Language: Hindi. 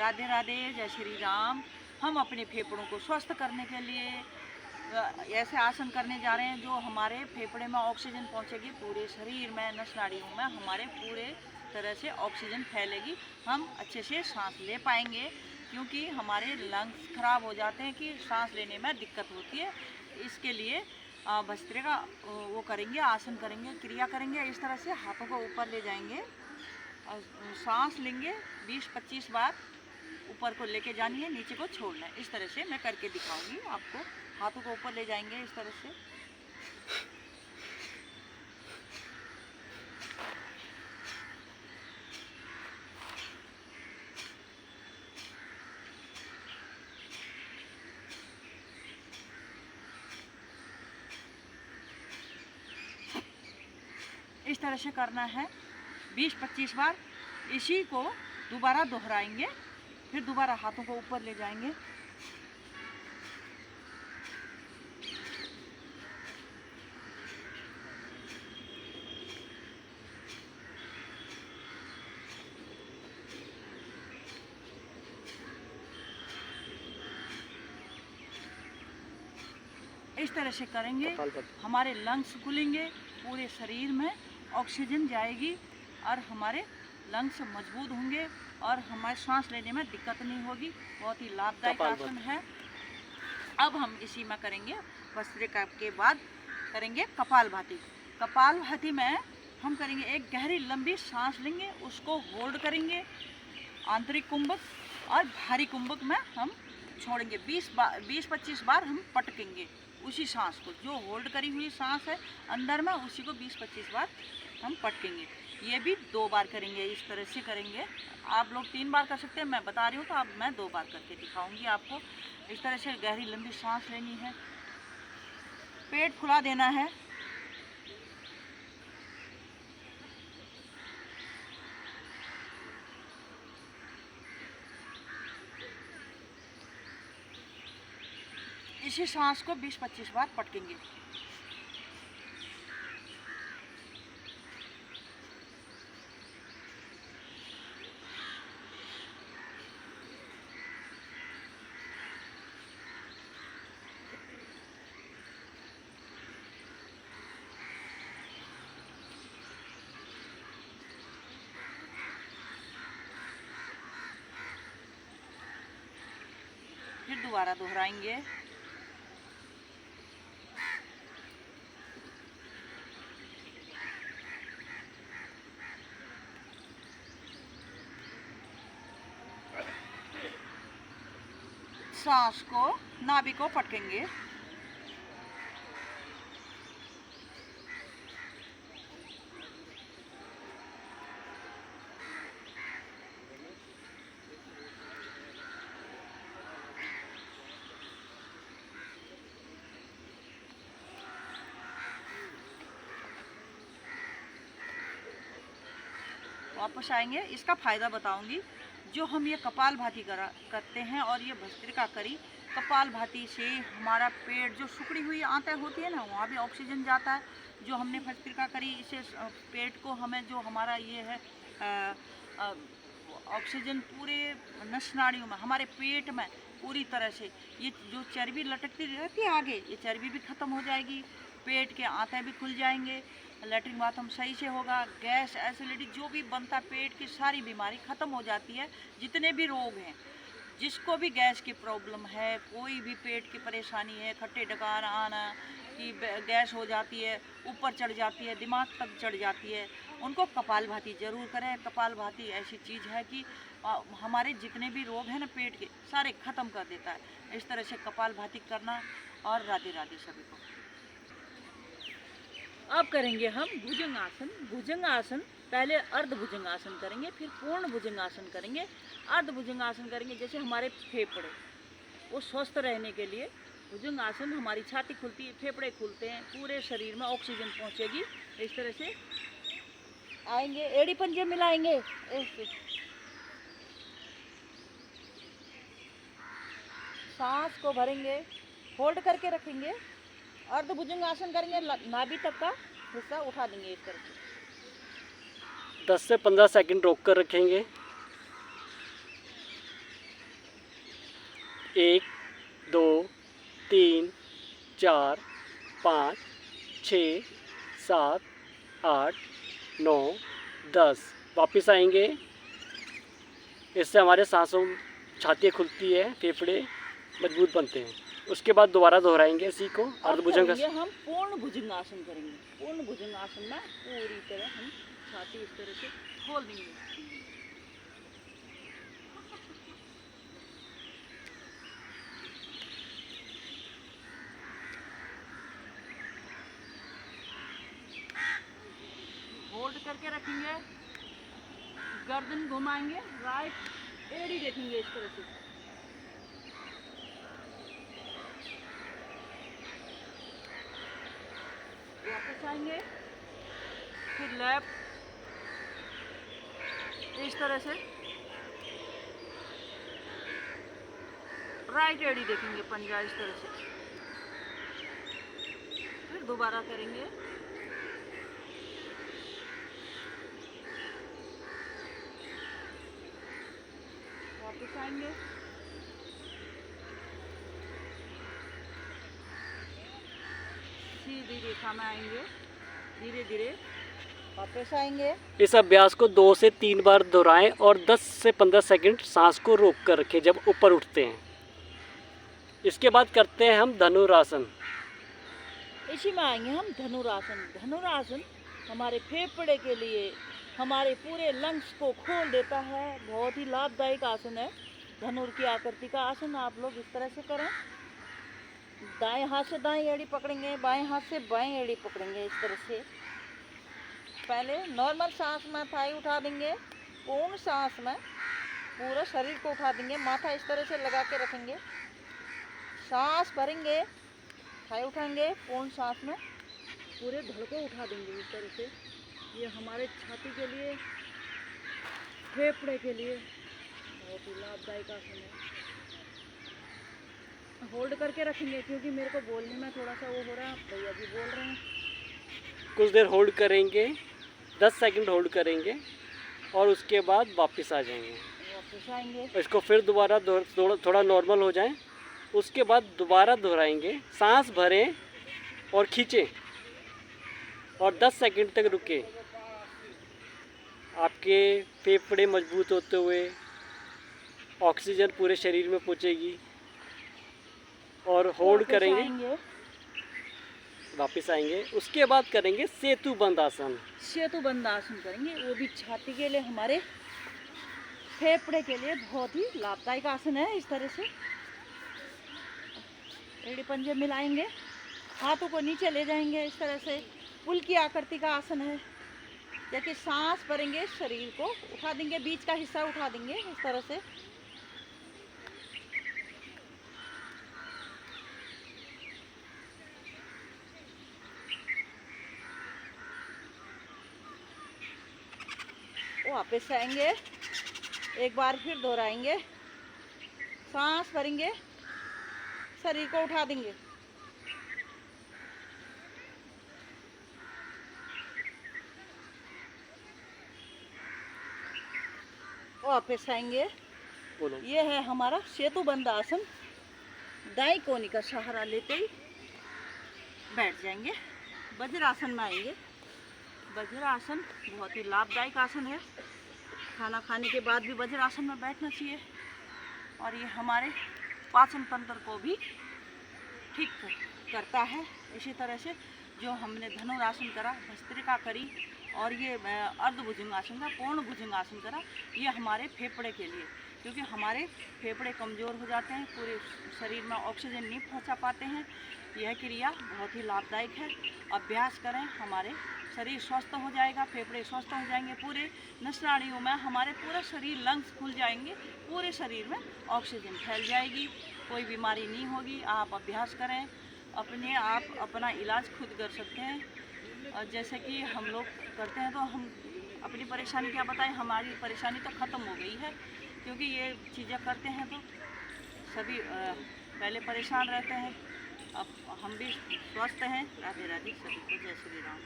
राधे राधे, जय श्री राम। हम अपने फेफड़ों को स्वस्थ करने के लिए ऐसे आसन करने जा रहे हैं जो हमारे फेफड़े में ऑक्सीजन पहुंचेगी, पूरे शरीर में, नस नाड़ियों में हमारे पूरे तरह से ऑक्सीजन फैलेगी, हम अच्छे से सांस ले पाएंगे। क्योंकि हमारे लंग्स खराब हो जाते हैं कि सांस लेने में दिक्कत होती है। इसके लिए भस्त्रिका वो करेंगे, आसन करेंगे, क्रिया करेंगे। इस तरह से हाथों को ऊपर ले जाएंगे और सांस लेंगे 20-25 बार। ऊपर को लेके जानी है, नीचे को छोड़ना है। इस तरह से मैं करके दिखाऊंगी आपको। हाथों को ऊपर ले जाएंगे इस तरह से। इस तरह से करना है 20-25 बार। इसी को दोबारा दोहराएंगे, फिर दोबारा हाथों को ऊपर ले जाएंगे। इस तरह से करेंगे, हमारे लंग्स खुलेंगे, पूरे शरीर में ऑक्सीजन जाएगी और हमारे लंग्स मजबूत होंगे और हमारे सांस लेने में दिक्कत नहीं होगी। बहुत ही लाभदायक आसन है। अब हम इसी में करेंगे, भस्त्रिका के बाद करेंगे कपालभाति। कपालभाति में हम करेंगे, एक गहरी लंबी सांस लेंगे, उसको होल्ड करेंगे, आंतरिक कुंभक और भारी कुंभक में हम छोड़ेंगे। 20-25 बार हम पटकेंगे उसी सांस को, जो होल्ड करी हुई सांस है अंदर में, उसी को 20-25 बार हम पटकेंगे। ये भी 2 बार करेंगे। इस तरह से करेंगे। आप लोग 3 बार कर सकते हैं, मैं बता रही हूँ तो अब मैं 2 बार करके दिखाऊंगी आपको। इस तरह से गहरी लंबी सांस लेनी है, पेट फुला देना है। इसी सांस को 20-25 बार पटकेंगे। फिर दोबारा दोहराएंगे। सांस को, नाभि को पटकेंगे। वापस आएंगे, इसका फ़ायदा बताऊंगी। जो हम ये कपालभाति करते हैं और ये भस्त्रिका करी, कपालभाति से हमारा पेट, जो सुकड़ी हुई आंतें होती है ना, वहाँ भी ऑक्सीजन जाता है। जो हमने भस्त्रिका करी, इसे पेट को हमें, जो हमारा ये है ऑक्सीजन पूरे नस नाड़ियों में, हमारे पेट में पूरी तरह से, ये जो चर्बी लटकती रहती है आगे, ये चर्बी भी ख़त्म हो जाएगी, पेट के आंतें भी खुल जाएंगे, लैट्रिन बाथरूम सही से होगा, गैस एसिडिटी जो भी बनता पेट की सारी बीमारी ख़त्म हो जाती है। जितने भी रोग हैं, जिसको भी गैस की प्रॉब्लम है, कोई भी पेट की परेशानी है, खट्टे डकार आना कि गैस हो जाती है, ऊपर चढ़ जाती है, दिमाग तक चढ़ जाती है, उनको कपालभाति ज़रूर करें। कपालभाति ऐसी चीज़ है कि हमारे जितने भी रोग हैं ना पेट के, सारे ख़त्म कर देता है। इस तरह से कपालभाति करना। और राधे राधे सभी को। अब करेंगे हम भुजंगासन। भुजंगासन पहले अर्ध भुजंगासन करेंगे, फिर पूर्ण भुजंगासन करेंगे। अर्ध भुजंगासन करेंगे जैसे हमारे फेफड़े वो स्वस्थ रहने के लिए भुजंगासन, हमारी छाती खुलती है, फेफड़े खुलते हैं, पूरे शरीर में ऑक्सीजन पहुंचेगी। इस तरह से आएंगे, एड़ी पंजे मिलाएंगे, ऐसे सांस को भरेंगे, होल्ड करके रखेंगे, अर्ध भुजंगासन करेंगे, नाभि तक का हिस्सा उठा देंगे इस तरह से। 10 से 15 सेकंड रोक कर रखेंगे। 1 2 3 4 5 6 7 8 9 10। वापस आएंगे। इससे हमारे सांसों छाती खुलती है, फेफड़े मजबूत बनते हैं। उसके बाद दोबारा दोहराएंगे इसी को अर्धभुजंग। हम पूर्ण भुजंगासन करेंगे। पूर्ण भुजंगासन में पूरी तरह हम छाती इस तरह से खोल देंगे। होल्ड करके रखेंगे, गर्दन घुमाएंगे, राइट एड़ी देखेंगे इस तरह से। वापस आएंगे, फिर लेफ्ट इस तरह से, राइट एड़ी देखेंगे, पंजा इस तरह से। फिर दोबारा करेंगे, वापस आएंगे, सीधी रेखा में आएंगे, धीरे धीरे वापस आएंगे। इस अभ्यास को 2 से 3 बार दोहराएं और 10 से 15 सेकंड सांस को रोक कर रखें जब ऊपर उठते हैं। इसके बाद करते हैं हम धनुरासन। इसी में आएंगे हम धनुरासन। धनुरासन हमारे फेफड़े के लिए, हमारे पूरे लंग्स को खोल देता है। बहुत ही लाभदायक आसन है। धनुर की आकृति का आसन आप लोग इस तरह से करें। दाएं हाथ से दाएं एड़ी पकड़ेंगे, बाएं हाथ से बाएं एड़ी पकड़ेंगे इस तरह से। पहले नॉर्मल सांस में थाई उठा देंगे, पूर्ण सांस में पूरा शरीर को उठा देंगे, माथा इस तरह से लगा के रखेंगे, सांस भरेंगे, थाई उठाएंगे, पूर्ण सांस में पूरे धड़ को उठा देंगे इस तरह से। ये हमारे छाती के लिए, फेफड़े के लिए बहुत ही लाभदायक आसन है। होल्ड करके रखेंगे क्योंकि मेरे को बोलने में थोड़ा सा वो हो रहा है, भैया जी बोल रहे हैं। कुछ देर होल्ड करेंगे, 10 सेकंड होल्ड करेंगे और उसके बाद वापस आ जाएंगे। वापस आएंगे, इसको फिर दोबारा थोड़ा नॉर्मल हो जाए, उसके बाद दोबारा दोहराएंगे। सांस भरें और खींचें और 10 सेकंड तक रुके। आपके फेफड़े मजबूत होते हुए ऑक्सीजन पूरे शरीर में पहुंचेगी। और होल्ड करेंगे, वापस आएंगे। उसके बाद करेंगे सेतु बंद आसन। सेतु बंद आसन करेंगे, वो भी छाती के लिए, हमारे फेफड़े के लिए बहुत ही लाभदायक आसन है। इस तरह से एड़ी पंजे मिलाएंगे, हाथों को नीचे ले जाएंगे इस तरह से। पुल की आकृति का आसन है। जैसे सांस भरेंगे, शरीर को उठा देंगे, बीच का हिस्सा उठा देंगे इस तरह से। वापस आएंगे, एक बार फिर दोहराएंगे, सांस भरेंगे, शरीर को उठा देंगे, वापस आएंगे। ये है हमारा सेतु बंद आसन। दाई कोनी का सहारा लेते ही बैठ जाएंगे। वज्रासन में आएंगे। वज्रासन बहुत ही लाभदायक आसन है। खाना खाने के बाद भी वज्रासन में बैठना चाहिए और ये हमारे पाचन तंत्र को भी ठीक करता है। इसी तरह से जो हमने धनुरासन करा, भस्त्रिका करी और ये अर्धभुजंगासन का, पूर्ण भुजंगासन करा, ये हमारे फेफड़े के लिए, क्योंकि हमारे फेफड़े कमज़ोर हो जाते हैं, पूरे शरीर में ऑक्सीजन नहीं पहुंचा पाते हैं। यह क्रिया बहुत ही लाभदायक है। अभ्यास करें, हमारे शरीर स्वस्थ हो जाएगा, फेफड़े स्वस्थ हो जाएंगे, पूरे नसनाड़ियों में हमारे पूरा शरीर, लंग्स खुल जाएंगे, पूरे शरीर में ऑक्सीजन फैल जाएगी, कोई बीमारी नहीं होगी। आप अभ्यास करें, अपने आप अपना इलाज खुद कर सकते हैं। और जैसे कि हम लोग करते हैं तो हम अपनी परेशानी क्या बताएं, हमारी परेशानी तो ख़त्म हो गई है, क्योंकि ये चीज़ें करते हैं तो सभी पहले परेशान रहते हैं, अब हम भी स्वस्थ हैं। राधे राधे, सभी को जय श्री राम।